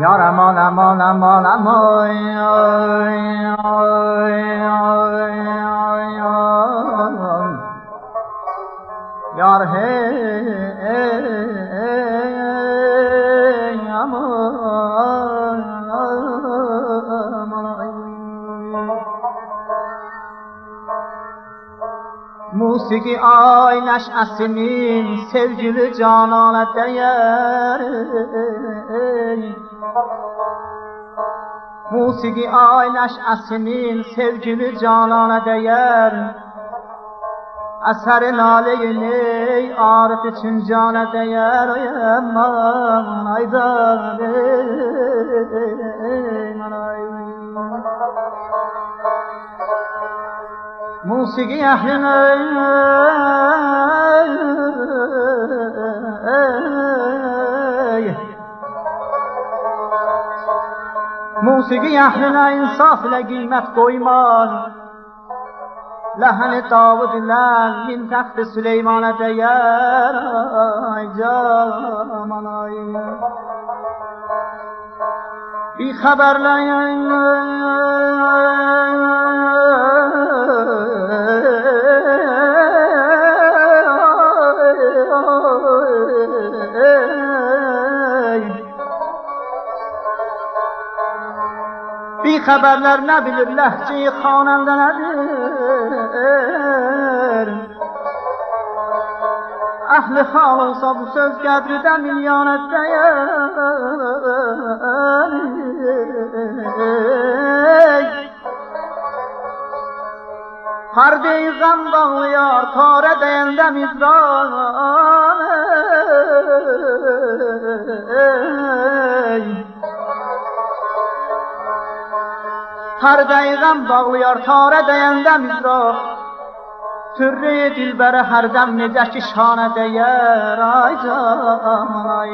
Yar aman aman aman aman Yar hey aman Musiki ay neşəsinin sevgili canana değer Musiki ay neşəsinin sevgili canana değer Əsəri naleyin ey arif için cana değer Ay aman aydan Musiki ehline Musiki ehline insaf ile kıymet koymaz Ləhəni Davud ilə min təxti Süleymana dəyər Ay caman ay Bir xəbərləyin Bir xəbərlər nə bilir ləhcə-i xanəndə nədir Əhli xal olsa bu söz qədridə milyonət dəyər Hər deyğəm bağlayar tarə dəyəndə mizran Hər dəyiqəm bağlayar tarə dəyəndə mizraq Türrü dilbərə hərdəm necə ki şanə dəyər Ay caman ay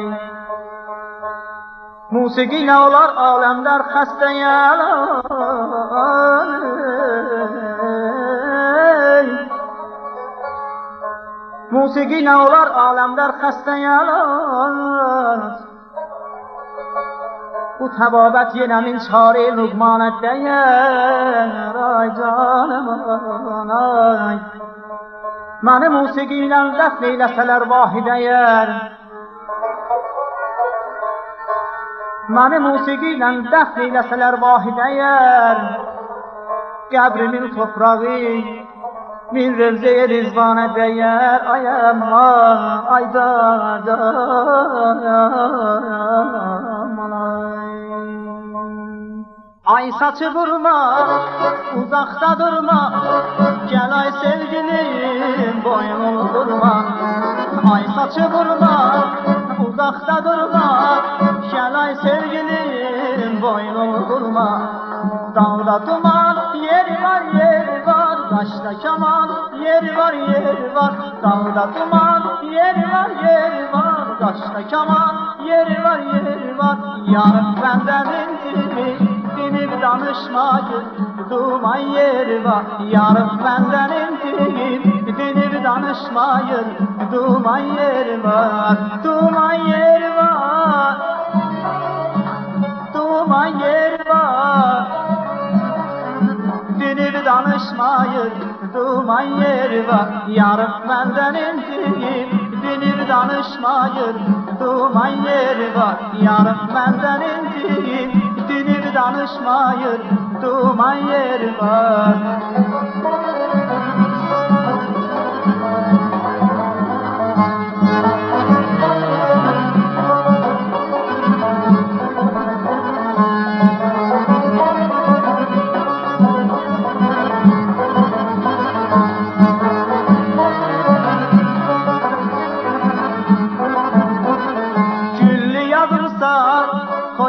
Musiqi nə olar aləmdər xəstə yalan Musiqi nə olar aləmdər xəstə yalan Bu təbabət yenə min çare lüqmanət dəyər Ay canım ay Məni musiqi ilə dəfn eyləsələr vahidəyər Məni musiqi ilə dəfn eyləsələr vahidəyər Qəbrimin toprağı min revzəyə rizvanə dəyər Ay aman ay da Ay saçı vurma, uzaqda durma Gəl ay sevgilim, boynunu vurma Ay saçı vurma, uzaqda durma Gəl ay sevgilim, boynunu vurma Dağda duman, yeri var, Qaşda kaman, yeri var Dağda duman, yeri var Qaşda kaman, yeri var Yarım bəndən indirmiş dinib danışmayır Duman yeri var Yarım bəndən indirib dinib danışmayır Duman yeri var Duman yeri var Duman yeri var Dinib danışmayır Duman yeri var Yarım bəndən indirib dinib danışmayır Duman yeri var Yarım bəndən indirib dinib danışmayır Duman yeri var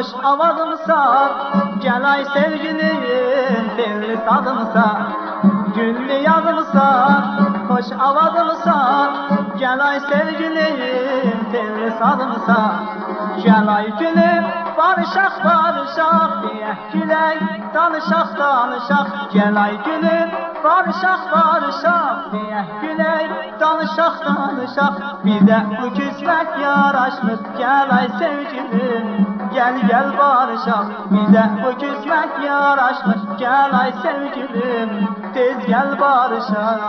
Hoş avazımsa, gel ay sevgilim, telli tadımsa Güllü yazımsa, hoş avazımsa Gel ay sevgilim, telli sadımsa Gel ay gülüm, barışaq, diye gülək Danışaq, gel ay gülüm, barışaq, diye gülək Danışaq, bir də bu küsmək yaraşmır Gel ay sevgilim Gel gel barışaq, bizə bu küsmək yaraşmır. Gel ay sevgilim, tez gel barışaq.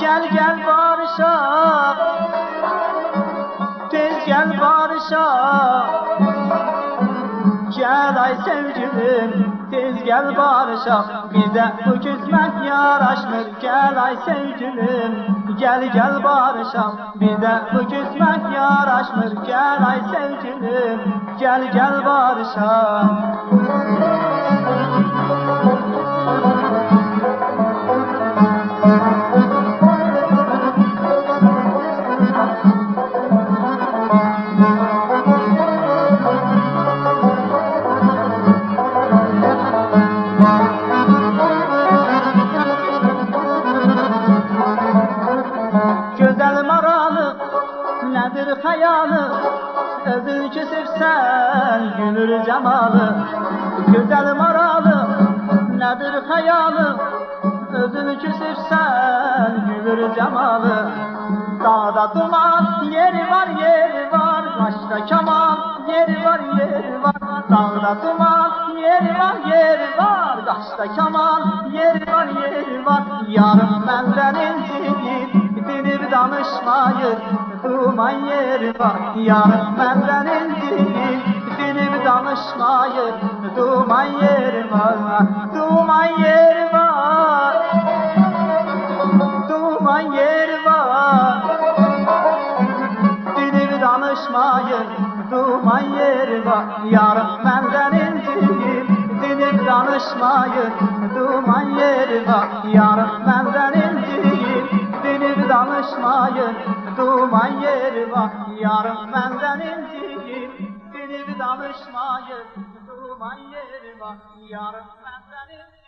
Gel gel barışaq, tez gel barışaq. Gel ay sevgilim, tez gel barışaq. Bizə bu küsmək yaraşmır. Gel ay sevgilim, gel gel barışaq. Bizə bu küsmək yaraşmır. Gel ay sevgilim, gel gel barışaq. Gözəl maralı, nədir xəyalı? Özün ki sevsən, gülür cəmalı. Gözəl maralı, nədir xəyalı? Özün ki sevsən, gülür cəmalı. Dağda duman, yeri var, yeri var. Qaşda kaman, yeri var, yeri var. Dağda duman, yeri var, yeri var. Qaşda kaman, yeri var, yeri var. Yarım məndən inciyir, dinib danışmayır, duman yeri var. Yarım məndən inciyir, dinib danışmayır, duman yeri var. Duman yeri var, duman yeri var. Dinib danışmayır, duman yeri var. Yarım məndən inciyir, dinib danışmayır, duman yeri var. Yarım məndən inciyir, dinib danışmayır, duman yeri var. Yarım məndən inciyir, dinib danışmayır, duman yeri var. Yarım məndən inciyir.